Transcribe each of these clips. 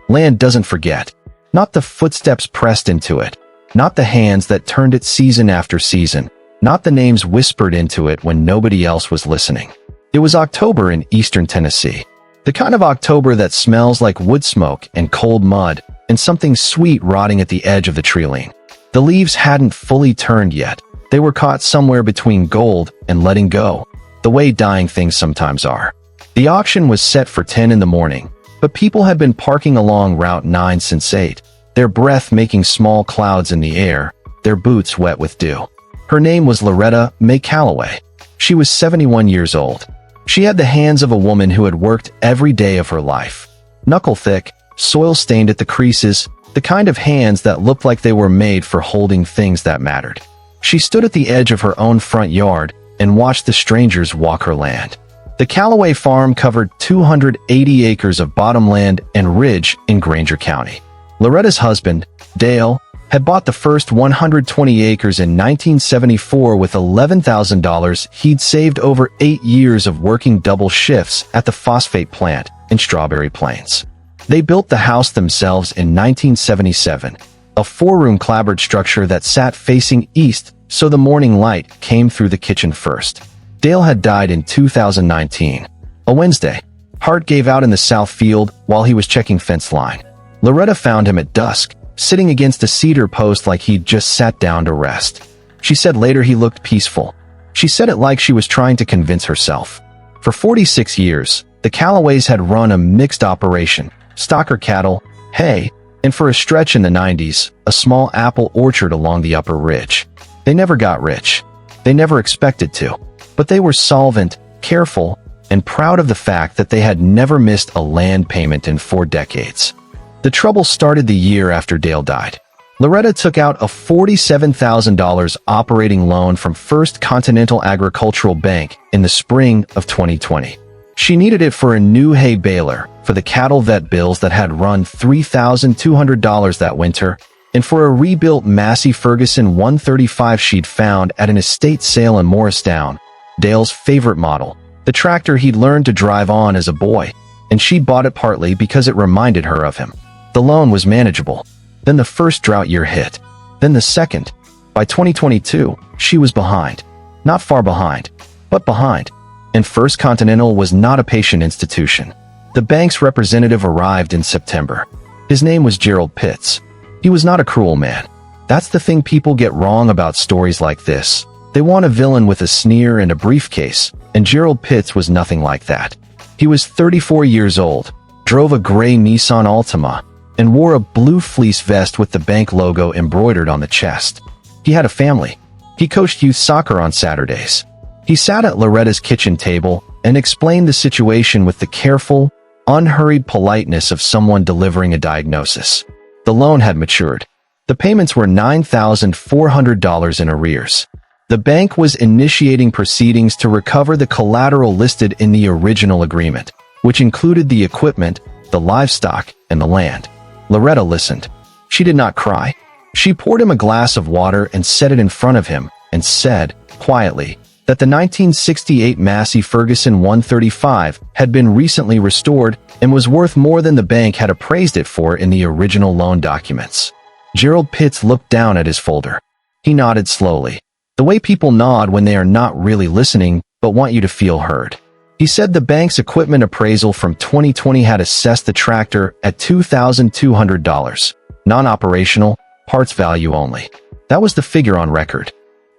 Land doesn't forget. Not the footsteps pressed into it. Not the hands that turned it season after season. Not the names whispered into it when nobody else was listening. It was October in eastern Tennessee. The kind of October that smells like wood smoke and cold mud and something sweet rotting at the edge of the treeline. The leaves hadn't fully turned yet. They were caught somewhere between gold and letting go, the way dying things sometimes are. The auction was set for 10 in the morning, but people had been parking along Route 9 since 8, their breath making small clouds in the air, their boots wet with dew. Her name was Loretta May Calloway. She was 71 years old. She had the hands of a woman who had worked every day of her life. Knuckle-thick, soil-stained at the creases, the kind of hands that looked like they were made for holding things that mattered. She stood at the edge of her own front yard and watched the strangers walk her land. The Calloway farm covered 280 acres of bottomland and ridge in Grainger County. Loretta's husband, Dale, had bought the first 120 acres in 1974 with $11,000 he'd saved over 8 years of working double shifts at the phosphate plant in Strawberry Plains. They built the house themselves in 1977, a 4-room clapboard structure that sat facing east so the morning light came through the kitchen first. Dale had died in 2019, a Wednesday. Heart gave out in the south field while he was checking fence line. Loretta found him at dusk, sitting against a cedar post like he'd just sat down to rest. She said later he looked peaceful. She said it like she was trying to convince herself. For 46 years, the Calloways had run a mixed operation, stocker cattle, hay, and for a stretch in the 90s, a small apple orchard along the upper ridge. They never got rich. They never expected to. But they were solvent, careful, and proud of the fact that they had never missed a land payment in 4 decades. The trouble started the year after Dale died. Loretta took out a $47,000 operating loan from First Continental Agricultural Bank in the spring of 2020. She needed it for a new hay baler, for the cattle vet bills that had run $3,200 that winter, and for a rebuilt Massey Ferguson 135 she'd found at an estate sale in Morristown, Dale's favorite model, the tractor he'd learned to drive on as a boy, and she bought it partly because it reminded her of him. The loan was manageable. Then the first drought year hit. Then the second. By 2022, she was behind. Not far behind, but behind. And First Continental was not a patient institution. The bank's representative arrived in September. His name was Gerald Pitts. He was not a cruel man. That's the thing people get wrong about stories like this. They want a villain with a sneer and a briefcase, and Gerald Pitts was nothing like that. He was 34 years old, drove a gray Nissan Altima, and wore a blue fleece vest with the bank logo embroidered on the chest. He had a family. He coached youth soccer on Saturdays. He sat at Loretta's kitchen table and explained the situation with the careful, unhurried politeness of someone delivering a diagnosis. The loan had matured. The payments were $9,400 in arrears. The bank was initiating proceedings to recover the collateral listed in the original agreement, which included the equipment, the livestock, and the land. Loretta listened. She did not cry. She poured him a glass of water and set it in front of him and said, quietly, that the 1968 Massey Ferguson 135 had been recently restored and was worth more than the bank had appraised it for in the original loan documents. Gerald Pitts looked down at his folder. He nodded slowly, the way people nod when they are not really listening but want you to feel heard. He said the bank's equipment appraisal from 2020 had assessed the tractor at $2,200, non-operational, parts value only. That was the figure on record.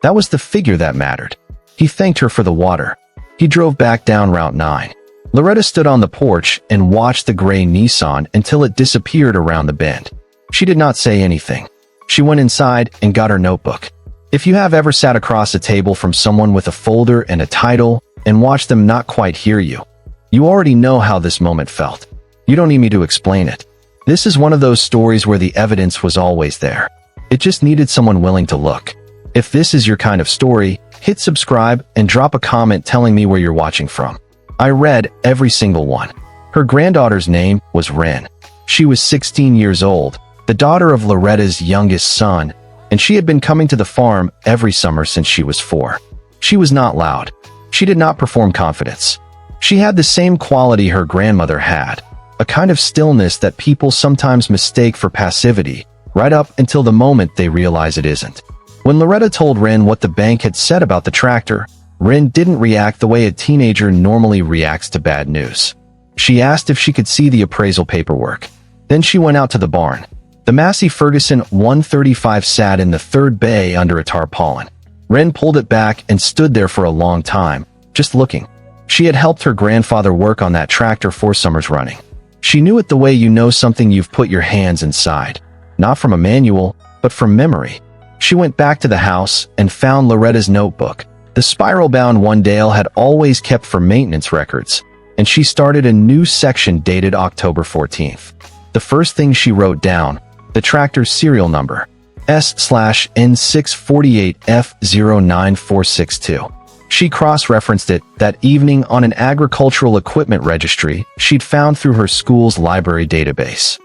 That was the figure that mattered. He thanked her for the water. He drove back down Route 9. Loretta stood on the porch and watched the gray Nissan until it disappeared around the bend. She did not say anything. She went inside and got her notebook. If you have ever sat across a table from someone with a folder and a title and watched them not quite hear you, you already know how this moment felt. You don't need me to explain it. This is one of those stories where the evidence was always there. It just needed someone willing to look. If this is your kind of story, hit subscribe and drop a comment telling me where you're watching from. I read every single one. Her granddaughter's name was Wren. She was 16 years old, the daughter of Loretta's youngest son, and she had been coming to the farm every summer since she was 4. She was not loud. She did not perform confidence. She had the same quality her grandmother had, a kind of stillness that people sometimes mistake for passivity, right up until the moment they realize it isn't. When Loretta told Wren what the bank had said about the tractor, Wren didn't react the way a teenager normally reacts to bad news. She asked if she could see the appraisal paperwork. Then she went out to the barn. The Massey Ferguson 135 sat in the third bay under a tarpaulin. Wren pulled it back and stood there for a long time, just looking. She had helped her grandfather work on that tractor 4 summers running. She knew it the way you know something you've put your hands inside. Not from a manual, but from memory. She went back to the house and found Loretta's notebook, the spiral-bound one Dale had always kept for maintenance records, and she started a new section dated October 14th. The first thing she wrote down, the tractor's serial number, S/N648F09462. She cross-referenced it that evening on an agricultural equipment registry she'd found through her school's library database.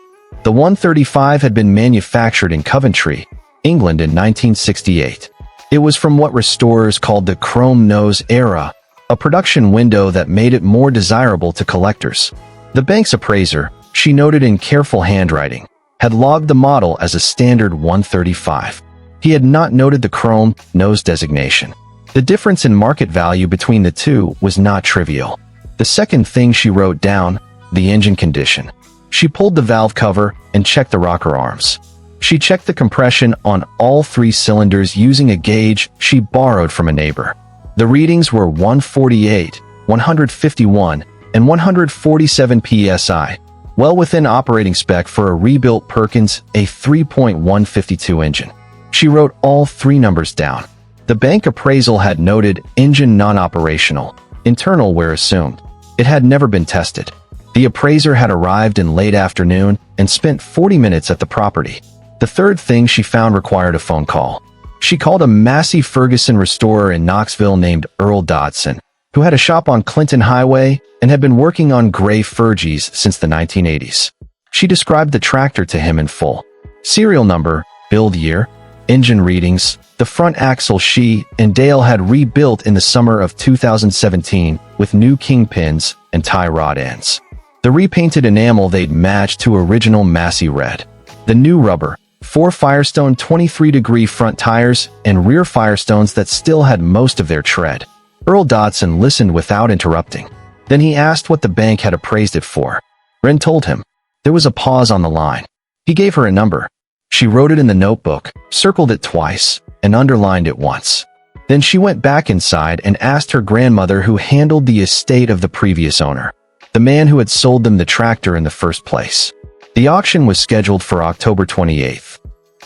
The 135 had been manufactured in Coventry, England in 1968. It was from what restorers called the chrome nose era, a production window that made it more desirable to collectors. The bank's appraiser, she noted in careful handwriting, had logged the model as a standard 135. He had not noted the chrome nose designation. The difference in market value between the two was not trivial. The second thing she wrote down, the engine condition. She pulled the valve cover and checked the rocker arms. She checked the compression on all 3 cylinders using a gauge she borrowed from a neighbor. The readings were 148, 151, and 147 psi, well within operating spec for a rebuilt Perkins a 3.152 engine. She wrote all 3 numbers down. The bank appraisal had noted engine non-operational, internal wear assumed. It had never been tested. The appraiser had arrived in late afternoon and spent 40 minutes at the property. The third thing she found required a phone call. She called a Massey Ferguson restorer in Knoxville named Earl Dodson, who had a shop on Clinton Highway and had been working on gray Fergies since the 1980s. She described the tractor to him in full. Serial number, build year, engine readings, the front axle she and Dale had rebuilt in the summer of 2017 with new kingpins and tie rod ends. The repainted enamel they'd matched to original Massey red. The new rubber, 4 Firestone 23-degree front tires and rear Firestones that still had most of their tread. Earl Dodson listened without interrupting. Then he asked what the bank had appraised it for. Wren told him. There was a pause on the line. He gave her a number. She wrote it in the notebook, circled it twice, and underlined it once. Then she went back inside and asked her grandmother who handled the estate of the previous owner, the man who had sold them the tractor in the first place. The auction was scheduled for October 28th.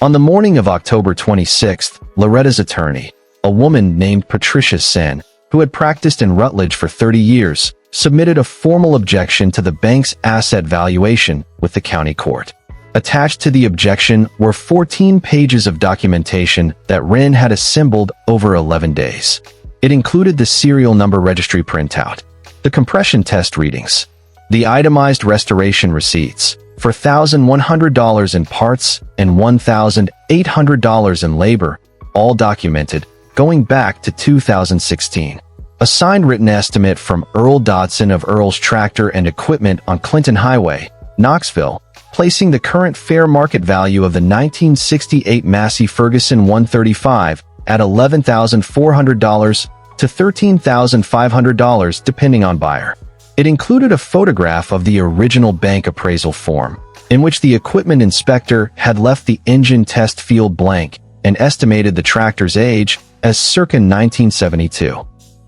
On the morning of October 26th, Loretta's attorney, a woman named Patricia Sen, who had practiced in Rutledge for 30 years, submitted a formal objection to the bank's asset valuation with the county court. Attached to the objection were 14 pages of documentation that Wren had assembled over 11 days. It included the serial number registry printout, the compression test readings, the itemized restoration receipts for $1,100 in parts and $1,800 in labor, all documented, going back to 2016. A signed written estimate from Earl Dodson of Earl's Tractor and Equipment on Clinton Highway, Knoxville, placing the current fair market value of the 1968 Massey Ferguson 135 at $11,400 to $13,500 depending on buyer. It included a photograph of the original bank appraisal form, in which the equipment inspector had left the engine test field blank and estimated the tractor's age as circa 1972.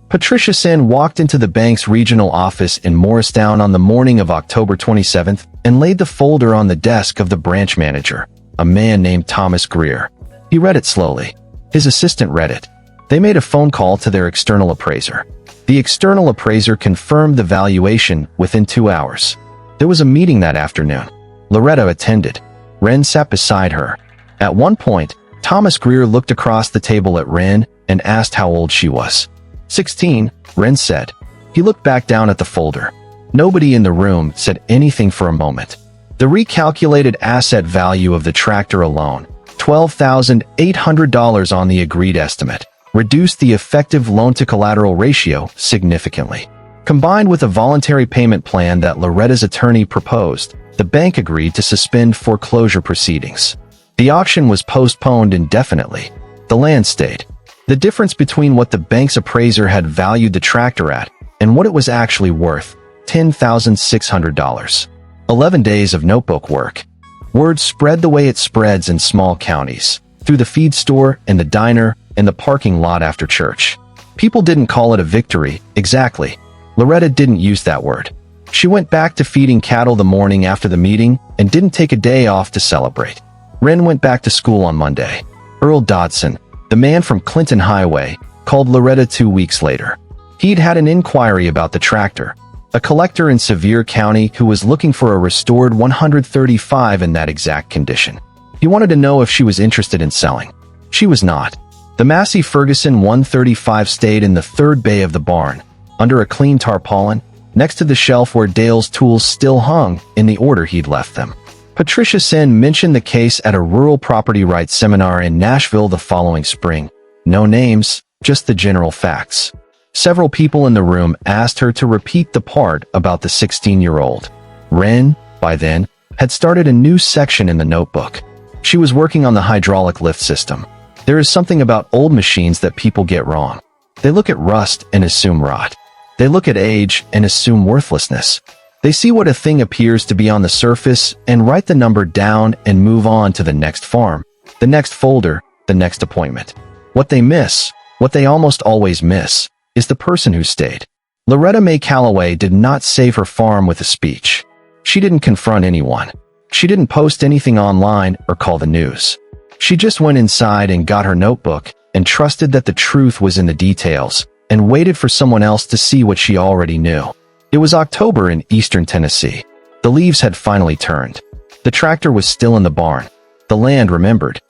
Patricia Sen walked into the bank's regional office in Morristown on the morning of October 27th and laid the folder on the desk of the branch manager, a man named Thomas Greer. He read it slowly. His assistant read it. They made a phone call to their external appraiser. The external appraiser confirmed the valuation within 2 hours. There was a meeting that afternoon. Loretta attended. Wren sat beside her. At one point, Thomas Greer looked across the table at Wren and asked how old she was. 16, Wren said. He looked back down at the folder. Nobody in the room said anything for a moment. The recalculated asset value of the tractor alone, $12,800 on the agreed estimate, reduced the effective loan-to-collateral ratio significantly. Combined with a voluntary payment plan that Loretta's attorney proposed, the bank agreed to suspend foreclosure proceedings. The auction was postponed indefinitely. The land stayed. The difference between what the bank's appraiser had valued the tractor at and what it was actually worth, $10,600. 11 days of notebook work. Word spread the way it spreads in small counties, through the feed store and the diner and the parking lot after church. People didn't call it a victory, exactly. Loretta didn't use that word. She went back to feeding cattle the morning after the meeting and didn't take a day off to celebrate. Wren went back to school on Monday. Earl Dodson, the man from Clinton Highway, called Loretta 2 weeks later. He'd had an inquiry about the tractor, a collector in Sevier County who was looking for a restored 135 in that exact condition. He wanted to know if she was interested in selling. She was not. The Massey Ferguson 135 stayed in the third bay of the barn, under a clean tarpaulin, next to the shelf where Dale's tools still hung in the order he'd left them. Patricia Sen mentioned the case at a rural property rights seminar in Nashville the following spring. No names, just the general facts. Several people in the room asked her to repeat the part about the 16-year-old. Wren, by then, had started a new section in the notebook. She was working on the hydraulic lift system. There is something about old machines that people get wrong. They look at rust and assume rot. They look at age and assume worthlessness. They see what a thing appears to be on the surface and write the number down and move on to the next farm, the next folder, the next appointment. What they miss, what they almost always miss, is the person who stayed. Loretta Mae Calloway did not save her farm with a speech. She didn't confront anyone. She didn't post anything online or call the news. She just went inside and got her notebook and trusted that the truth was in the details and waited for someone else to see what she already knew. It was October in eastern Tennessee. The leaves had finally turned. The tractor was still in the barn. The land remembered.